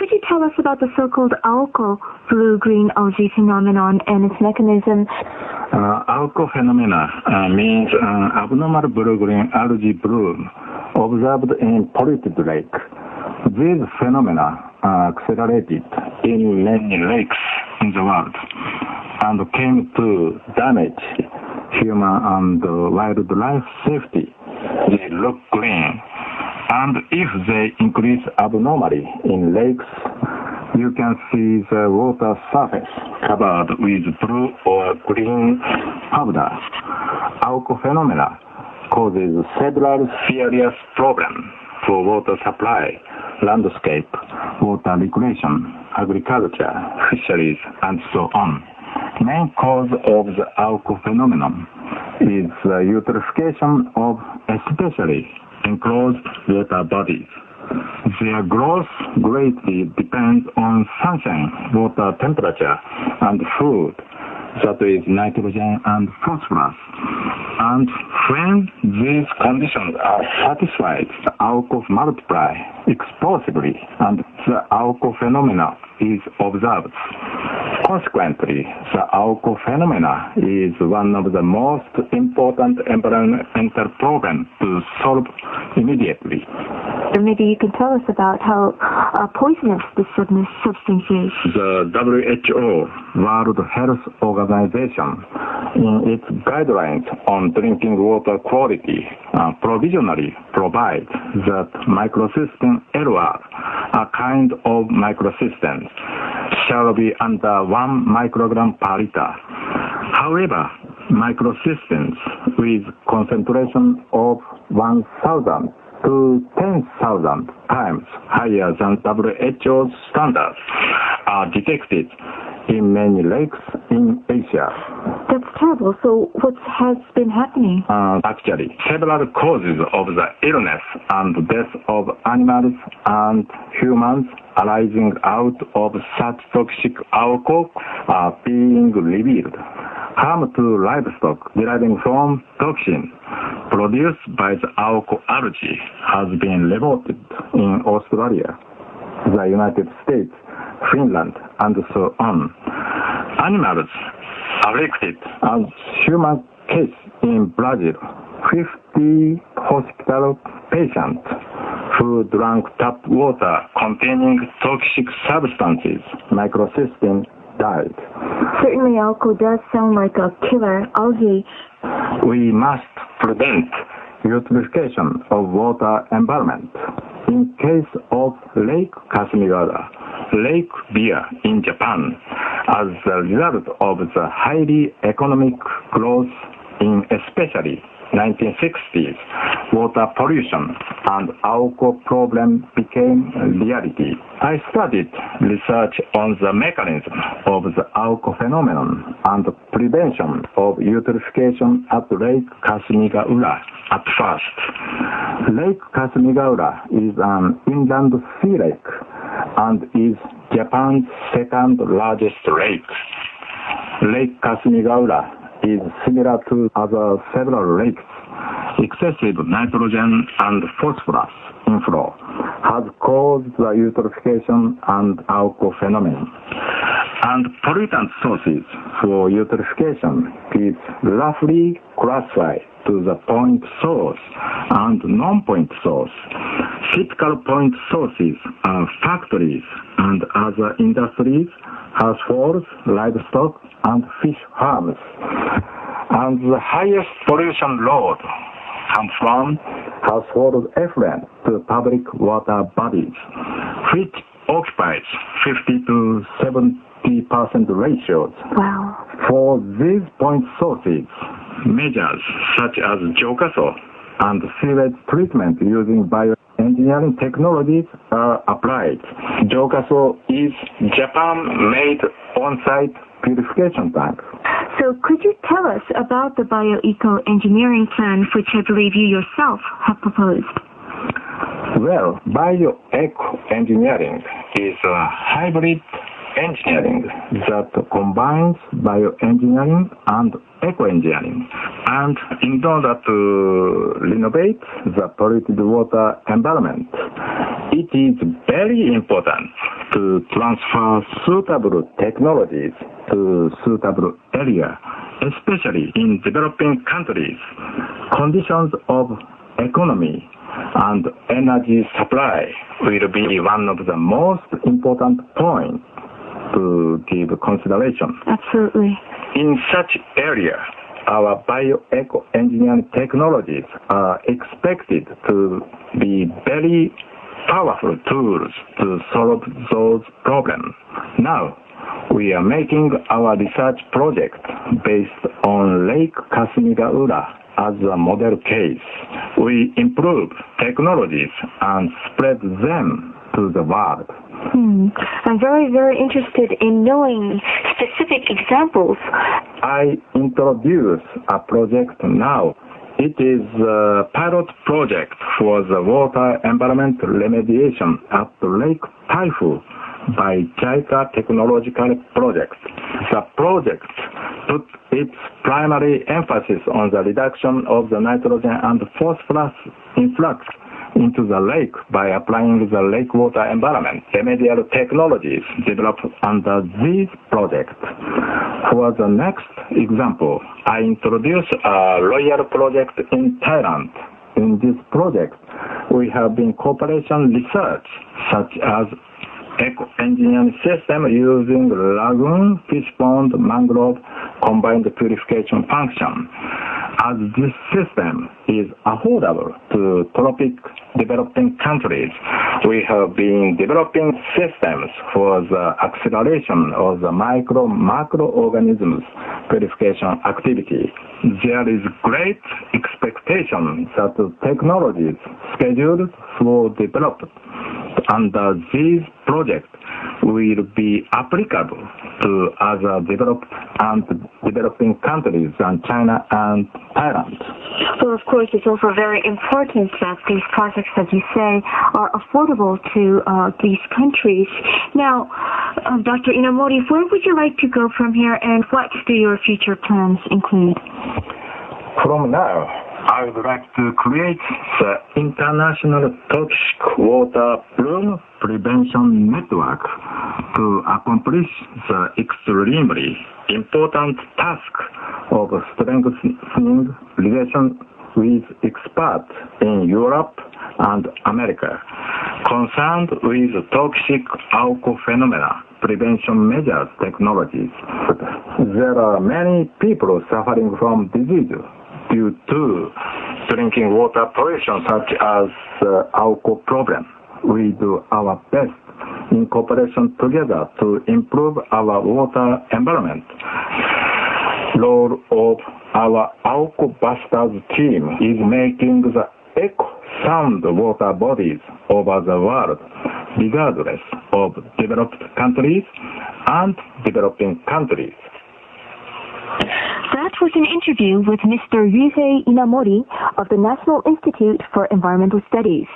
could you tell us about the so-called algal blue-green algae phenomenon and its mechanism? Algae phenomena means abnormal blue-green algae bloom observed in polluted lake. These phenomena accelerated in many lakes in the world and came to damage human and wildlife safety. They look green, and if they increase abnormally in lakes, you can see the water surface covered with blue or green powder. Algae phenomena causes several serious problems for water supply, landscape, water recreation, agriculture, fisheries, and so on. Main cause of the algae phenomenon is the eutrophication of especially enclosed water bodies. Their growth greatly depends on sunshine, water temperature, and food, that is nitrogen and phosphorus. And when these conditions are satisfied, the algae multiply explosively and the algae phenomena is observed. Consequently, the algae phenomena is one of the most important environmental problems to solve immediately. Maybe you can tell us about how poisonous this substance is. The WHO, World Health Organization, in its guidelines on drinking water quality, provisionally provides that microsystem LR, a kind of microsystem, shall be under 1 microgram per liter. However, microsystems with concentration of 1,000 to 10,000 times higher than WHO's standards are detected in many lakes in Asia. That's terrible. So what has been happening? Actually, several causes of the illness and death of animals and humans arising out of such toxic algae are being revealed. Harm to livestock deriving from toxin produced by the algae has been reported in Australia, the United States, Finland, and so on. Animals affected as human case in Brazil. 50 hospital patients who drank tap water containing toxic substances, microsystem, died. Certainly, algae does sound like a killer algae. We must prevent eutrophication of water environment. In case of Lake Kashmir, Lake Biya in Japan, as a result of the highly economic growth in especially 1960s, water pollution and algae problem became a reality. I studied research on the mechanism of the algae phenomenon and prevention of eutrophication at Lake Kashmir at first. Lake Kashmir is an inland sea lake and is Japan's second largest lake. Lake Kashmir is similar to other several lakes. Excessive nitrogen and phosphorus inflow has caused the eutrophication and algae phenomenon. And pollutant sources for eutrophication is roughly classified to the point source and non-point source. Typical point sources are factories and other industries, households, livestock, and fish farms. And the highest pollution load comes from household effluent to public water bodies, which occupies 50 to 70% ratios. Wow. For these point sources, measures such as Jokaso and sewage treatment using bioengineering technologies are applied. Jokaso is Japan-made on-site purification tank. So could you tell us about the bioeco-engineering plan which I believe you yourself have proposed? Well, bioeco-engineering is a hybrid engineering that combines bioengineering and eco-engineering. And in order to renovate the polluted water environment, it is very important to transfer suitable technologies to suitable area, especially in developing countries. Conditions of economy and energy supply will be one of the most important points to give consideration. Absolutely. In such area, our bioeco-engineering technologies are expected to be very powerful tools to solve those problems. Now, we are making our research project based on Lake Kasumigaura as a model case. We improve technologies and spread them to the world. I'm very, very interested in knowing specific examples. I introduce a project now. It is a pilot project for the water environment remediation at Lake Taifu by JICA Technological Project. The project puts its primary emphasis on the reduction of the nitrogen and phosphorus influx into the lake by applying the lake water environment remedial technologies developed under this project. For the next example, I introduce a royal project in Thailand. In this project, we have been cooperation research such as eco-engineering system using lagoon, fish pond, mangrove combined purification function. As this system is affordable to tropic developing countries, we have been developing systems for the acceleration of the macroorganisms purification activity. There is great expectation that the technologies scheduled for development under this project will be applicable to other developed and developing countries than China and Thailand. Well, of course, it's also very important that these projects, as you say, are affordable to these countries. Now, Dr. Inamori, where would you like to go from here, and what do your future plans include? From now, I would like to create the International Toxic Water Plume Prevention Network to accomplish the extremely important task of strengthening relations with experts in Europe and America concerned with toxic algae phenomena prevention measures technologies. There are many people suffering from disease due to drinking water pollution such as algae problem. We do our best in cooperation together to improve our water environment. Role of our Algae Busters team is making the eco-sound water bodies over the world, regardless of developed countries and developing countries. That was an interview with Mr. Ryuhei Inamori of the National Institute for Environmental Studies.